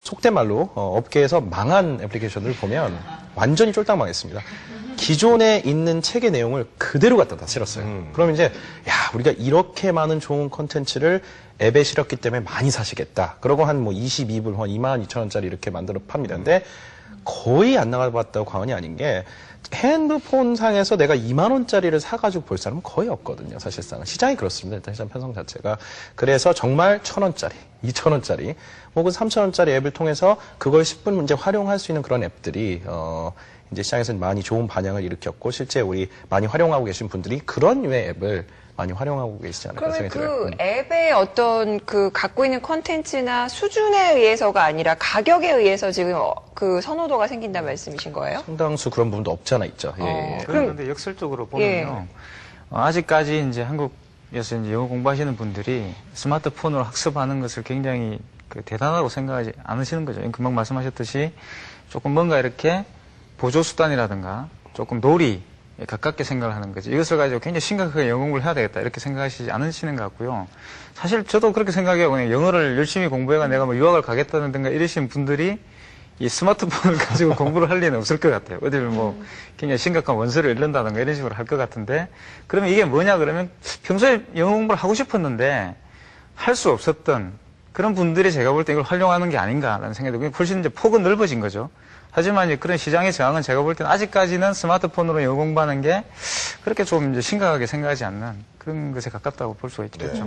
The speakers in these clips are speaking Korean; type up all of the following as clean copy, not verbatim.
속된 말로 업계에서 망한 애플리케이션들을 보면 완전히 쫄딱 망했습니다. 기존에 있는 책의 내용을 그대로 갖다 다 실었어요. 그럼 이제 우리가 이렇게 많은 좋은 콘텐츠를 앱에 실었기 때문에 많이 사시겠다. 그러고 한 뭐 22불, 한 22,000원짜리 이렇게 만들어 팝니다. 근데 거의 안 나가봤다고 과언이 아닌 게 핸드폰 상에서 내가 2만 원짜리를 사가지고 볼 사람은 거의 없거든요. 사실상 시장이 그렇습니다. 일단 시장 편성 자체가. 그래서 정말 1,000원짜리, 2,000원짜리, 혹은 3,000원짜리 앱을 통해서 그걸 10분 문제 활용할 수 있는 그런 앱들이 이제 시장에서 많이 좋은 반향을 일으켰고 실제 우리 많이 활용하고 계신 분들이 그런 류의 앱을 많이 활용하고 계시지 않을까 생각이 들어요. 그러면 그 앱의 어떤 그 갖고 있는 콘텐츠나 수준에 의해서가 아니라 가격에 의해서 지금 그 선호도가 생긴다는 말씀이신 거예요? 상당수 그런 부분도 없지 않아 있죠. 그런데 역설적으로 보면요. 아직까지 이제 한국에서 이제 영어 공부하시는 분들이 스마트폰으로 학습하는 것을 굉장히 대단하다고 생각하지 않으시는 거죠. 금방 말씀하셨듯이 조금 뭔가 이렇게 보조수단이라든가 조금 놀이 가깝게 생각을 하는 거지. 이것을 가지고 굉장히 심각하게 영어 공부를 해야 되겠다 이렇게 생각하시지 않으시는 것 같고요. 사실 저도 그렇게 생각해요. 그냥 영어를 열심히 공부해가 내가 뭐 유학을 가겠다든가 이러신 분들이 이 스마트폰을 가지고 공부를 할 리는 없을 것 같아요. 어딜 뭐 굉장히 심각한 원서를 읽는다든가 이런 식으로 할 것 같은데 그러면 이게 뭐냐 그러면 평소에 영어 공부를 하고 싶었는데 할 수 없었던 그런 분들이 제가 볼 때 이걸 활용하는 게 아닌가라는 생각이 들고 훨씬 이제 폭은 넓어진 거죠. 하지만 이제 그런 시장의 저항은 제가 볼 때는 아직까지는 스마트폰으로 영어 공부하는 게 그렇게 좀 이제 심각하게 생각하지 않는 그런 것에 가깝다고 볼 수가 있겠죠.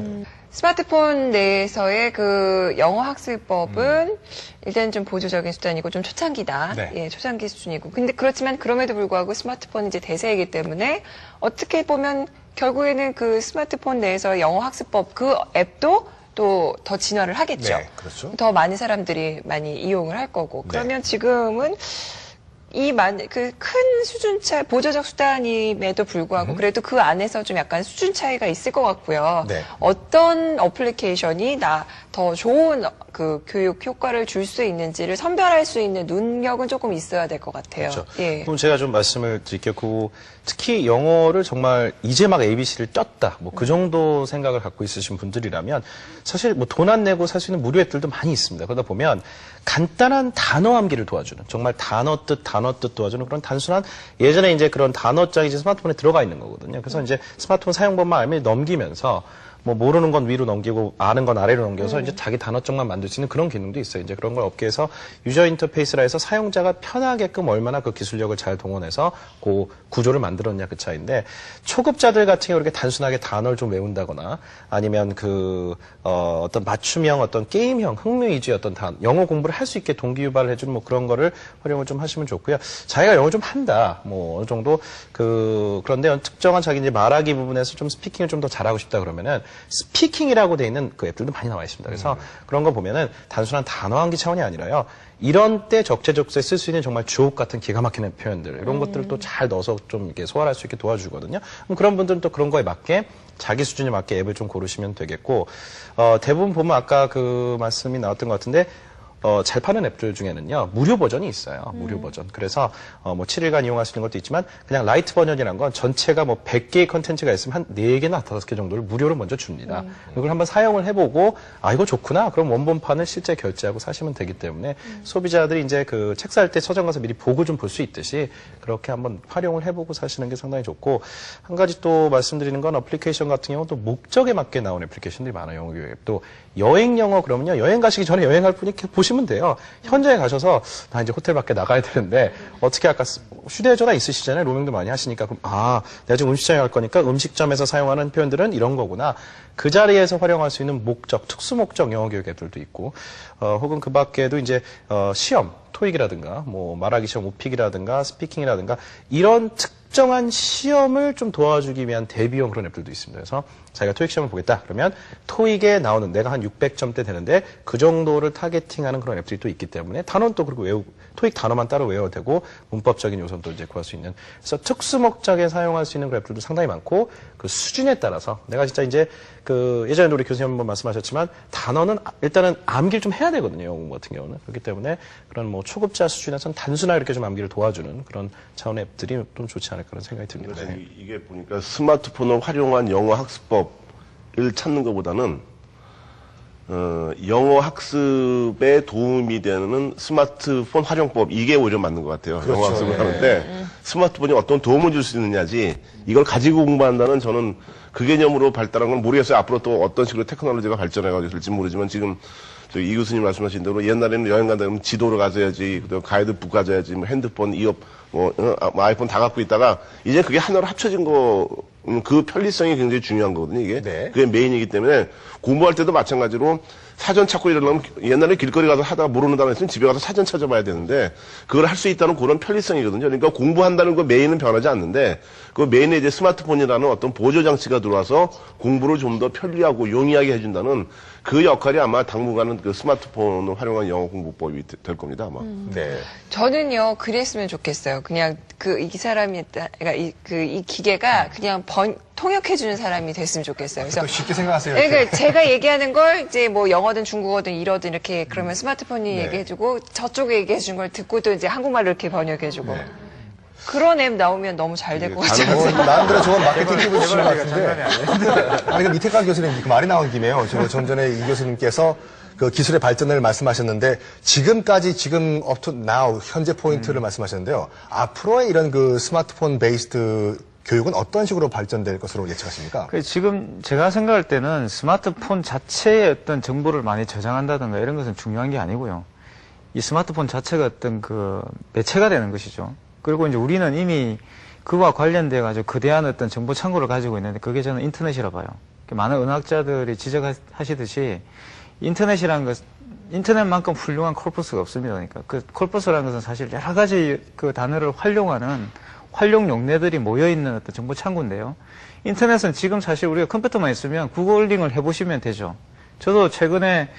스마트폰 내에서의 그 영어 학습법은 일단 좀 보조적인 수단이고 좀 초창기다. 네. 예, 초창기 수준이고. 근데 그렇지만 그럼에도 불구하고 스마트폰이 이제 대세이기 때문에 어떻게 보면 결국에는 그 스마트폰 내에서 영어 학습법 그 앱도 또 더 진화를 하겠죠. 네, 그렇죠. 더 많은 사람들이 많이 이용을 할 거고. 그러면 지금은 그 큰 수준 차, 보조적 수단임에도 불구하고 그래도 그 안에서 좀 약간 수준 차이가 있을 것 같고요. 네. 어떤 어플리케이션이 더 좋은 그 교육 효과를 줄 수 있는지를 선별할 수 있는 능력은 조금 있어야 될 것 같아요. 그렇죠. 예. 그럼 제가 좀 말씀을 드릴게요. 특히 영어를 정말 이제 막 ABC를 떴다. 뭐 그 정도 생각을 갖고 있으신 분들이라면 사실 뭐 돈 안 내고 살 수 있는 무료 앱들도 많이 있습니다. 그러다 보면 간단한 단어 암기를 도와주는 정말 단어 뜻 도와주는 그런 단순한 예전에 이제 그런 단어장이 이제 스마트폰에 들어가 있는 거거든요. 그래서 이제 스마트폰 사용법만 알면 넘기면서 뭐 모르는 건 위로 넘기고 아는 건 아래로 넘겨서 이제 자기 단어장만 만들 수 있는 그런 기능도 있어요. 이제 그런 걸 업계에서 유저 인터페이스라 해서 사용자가 편하게끔 얼마나 그 기술력을 잘 동원해서 그 구조를 만들었냐 그 차이인데 초급자들 같은 경우 이렇게 단순하게 단어를 좀 외운다거나 아니면 어떤 맞춤형 어떤 게임형 흥미 위주의 어떤 영어 공부를 할 수 있게 동기 유발을 해주는 뭐 그런 거를 활용을 좀 하시면 좋고요. 자기가 영어 좀 한다. 뭐 어느 정도 그런데 특정한 자기 이제 말하기 부분에서 좀 스피킹을 좀 더 잘하고 싶다 그러면은 스피킹이라고 돼 있는 그 앱들도 많이 나와 있습니다. 그래서 그런 거 보면은 단순한 단어 암기 차원이 아니라요. 이런 때 적재적소에 쓸 수 있는 정말 주옥 같은 기가 막히는 표현들 이런 것들을 또 잘 넣어서 좀 이렇게 소화할 수 있게 도와주거든요. 그럼 그런 분들은 또 그런 거에 맞게 자기 수준에 맞게 앱을 좀 고르시면 되겠고 대부분 보면 아까 그 말씀이 나왔던 것 같은데 잘 파는 앱들 중에는요, 무료 버전이 있어요. 무료 버전. 그래서, 뭐 7일간 이용할 수 있는 것도 있지만, 그냥 라이트 버전이란 건 전체가 뭐 100개의 컨텐츠가 있으면 한 4개나 5개 정도를 무료로 먼저 줍니다. 이걸 한번 사용을 해보고, 이거 좋구나. 그럼 원본판을 실제 결제하고 사시면 되기 때문에, 소비자들이 이제 그 책 살 때 서점 가서 미리 보고 좀 볼 수 있듯이, 그렇게 한번 활용을 해보고 사시는 게 상당히 좋고, 한 가지 또 말씀드리는 건 어플리케이션 같은 경우는 또 목적에 맞게 나온 애플리케이션들이 많아요. 영어 교육 앱. 또 여행 영어 그러면요, 여행 가시기 전에 여행할 분이 이렇게 보시면 돼요. 현장에 가셔서 나 이제 호텔 밖에 나가야 되는데 어떻게 할까? 휴대전화 있으시잖아요. 로밍도 많이 하시니까 그럼 내가 지금 음식점에 갈 거니까 음식점에서 사용하는 표현들은 이런 거구나. 그 자리에서 활용할 수 있는 목적, 특수 목적 영어 교육 앱들도 있고 혹은 그 밖에도 이제 시험, 토익이라든가 뭐 말하기 시험, 오픽이라든가 스피킹이라든가 이런 특정한 시험을 좀 도와주기 위한 대비용 그런 앱들도 있습니다. 그래서 자기가 토익 시험을 보겠다 그러면 토익에 나오는 내가 한 600점대 되는데 그 정도를 타겟팅하는 그런 앱들이 또 있기 때문에 단어는 또 그리고 토익 단어만 따로 외워도 되고 문법적인 요소는 또 이제 구할 수 있는 그래서 특수 목적에 사용할 수 있는 그런 앱들도 상당히 많고 그 수준에 따라서 내가 진짜 이제 예전에도 우리 교수님 한번 말씀하셨지만 단어는 일단은 암기를 좀 해야 되거든요. 영어 공부 같은 경우는. 그렇기 때문에 그런 뭐 초급자 수준에서는 단순하게 이렇게 좀 암기를 도와주는 그런 차원의 앱들이 좀 좋지 않을까 그런 생각이 듭니다. 그래서 이게 보니까 스마트폰을 활용한 영어 학습법을 찾는 것보다는 영어 학습에 도움이 되는 스마트폰 활용법, 이게 오히려 맞는 것 같아요. 그렇죠. 영어 학습을 네. 하는데 스마트폰이 어떤 도움을 줄 수 있느냐지, 이걸 가지고 공부한다는, 저는 그 개념으로 발달한 건 모르겠어요. 앞으로 또 어떤 식으로 테크놀로지가 발전해가지고 될지 모르지만, 지금 이 교수님 말씀하신 대로 옛날에는 여행 간다 그러면 지도를 가져야지, 그다음에 가이드북 가져야지, 뭐 핸드폰, 뭐 아이폰 다 갖고 있다가 이제 그게 하나로 합쳐진 거, 그 편리성이 굉장히 중요한 거거든요, 이게. 네. 그게 메인이기 때문에 공부할 때도 마찬가지로 사전 찾고 이러려면, 옛날에 길거리 가서 하다가 모르는 단어 있으면 집에 가서 사전 찾아봐야 되는데, 그걸 할 수 있다는 그런 편리성이거든요. 그러니까 공부한다는 거 메인은 변하지 않는데, 그 메인에 이제 스마트폰이라는 어떤 보조 장치가 들어와서 공부를 좀 더 편리하고 용이하게 해준다는 그 역할이 아마 당분간은 그 스마트폰을 활용한 영어 공부법이 될 겁니다, 아마. 네. 저는요, 그랬으면 좋겠어요. 그냥 이 사람이, 그러니까 이 기계가 그냥 통역해주는 사람이 됐으면 좋겠어요. 그래서 쉽게 생각하세요. 그러니까 제가 얘기하는 걸 이제 뭐 영어든 중국어든 이러든 이렇게 그러면 스마트폰이 얘기해주고 저쪽에 얘기해준 걸 듣고 또 이제 한국말로 이렇게 번역해주고. 네. 그런 앱 나오면 너무 잘 될 것 같아요. 나름대로 좋은 마케팅 팁을 주신 것 같은데. 아니, 그 밑에가 교수님, 그 말이 나온 김에요. 좀 전에 이 교수님께서 그 기술의 발전을 말씀하셨는데, 지금 up to now, 현재 포인트를 말씀하셨는데요. 앞으로의 이런 그 스마트폰 베이스드 교육은 어떤 식으로 발전될 것으로 예측하십니까? 지금 제가 생각할 때는 스마트폰 자체의 어떤 정보를 많이 저장한다든가 이런 것은 중요한 게 아니고요. 이 스마트폰 자체가 어떤 그 매체가 되는 것이죠. 그리고 이제 우리는 이미 그와 관련돼 가지고 거대한 어떤 정보 창고를 가지고 있는데, 그게 저는 인터넷이라 봐요. 많은 은학자들이 지적하시듯이 인터넷만큼 훌륭한 콜포스가 없습니다. 그러니까 그 콜포스라는 것은 사실 여러 가지 그 단어를 활용하는 활용 용례들이 모여있는 어떤 정보 창고인데요. 인터넷은 지금 사실 우리가 컴퓨터만 있으면 구글링을 해보시면 되죠. 저도 최근에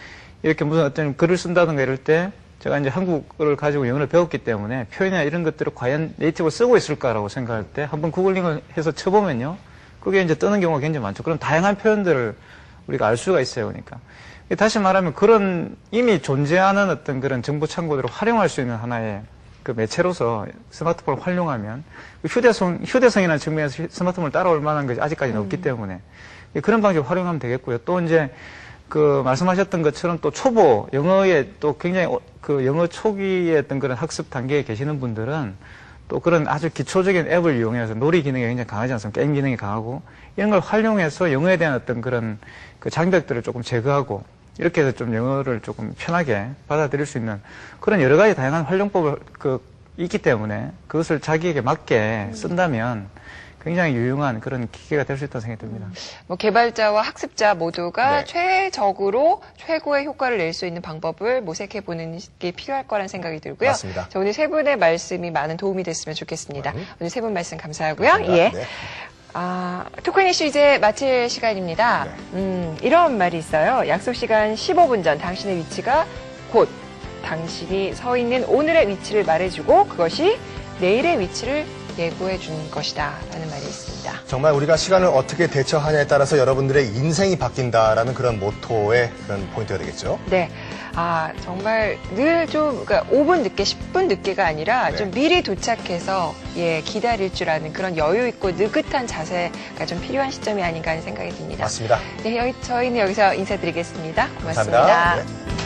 이렇게 무슨 어떤 글을 쓴다든가 이럴 때, 제가 이제 한국어를 가지고 영어를 배웠기 때문에 표현이나 이런 것들을 과연 네이티브로 쓰고 있을까라고 생각할 때 한번 구글링을 해서 쳐보면요, 그게 이제 뜨는 경우가 굉장히 많죠. 그럼 다양한 표현들을 우리가 알 수가 있어요. 그러니까 다시 말하면 그런 이미 존재하는 어떤 그런 정보 창고들을 활용할 수 있는 하나의 그 매체로서 스마트폰을 활용하면, 휴대성이라는 측면에서 스마트폰을 따라올 만한 것이 아직까지는 없기 때문에 그런 방식을 활용하면 되겠고요. 또 이제 그 말씀하셨던 것처럼 또 초보 영어에 또 굉장히 그 영어 초기에 어떤 그런 학습 단계에 계시는 분들은 또 그런 아주 기초적인 앱을 이용해서 놀이 기능이 굉장히 강하지 않습니까? 게임 기능이 강하고 이런 걸 활용해서 영어에 대한 어떤 그런 그 장벽들을 조금 제거하고, 이렇게 해서 좀 영어를 조금 편하게 받아들일 수 있는 그런 여러 가지 다양한 활용법을 있기 때문에 그것을 자기에게 맞게 쓴다면 굉장히 유용한 그런 기계가 될 수 있다고 생각이 듭니다. 뭐 개발자와 학습자 모두가 네. 최적으로 최고의 효과를 낼 수 있는 방법을 모색해보는 게 필요할 거란 생각이 들고요. 맞습니다. 자, 오늘 세 분의 말씀이 많은 도움이 됐으면 좋겠습니다. 오늘 세 분 말씀 감사하고요. 감사합니다. 예. 네. 토크니쉬 이제 마칠 시간입니다. 이런 말이 있어요. 약속 시간 15분 전 당신의 위치가 곧 당신이 서 있는 오늘의 위치를 말해주고 그것이 내일의 위치를 예고해 주는 것이다 라는 말이 있습니다. 정말 우리가 시간을 어떻게 대처하냐에 따라서 여러분들의 인생이 바뀐다라는 그런 모토의 그런 포인트가 되겠죠. 네. 정말 늘 좀, 그러니까 5분 늦게, 10분 늦게가 아니라 네. 좀 미리 도착해서, 기다릴 줄 아는 그런 여유 있고 느긋한 자세가 좀 필요한 시점이 아닌가 하는 생각이 듭니다. 맞습니다. 네, 저희는 여기서 인사드리겠습니다. 고맙습니다. 감사합니다. 네.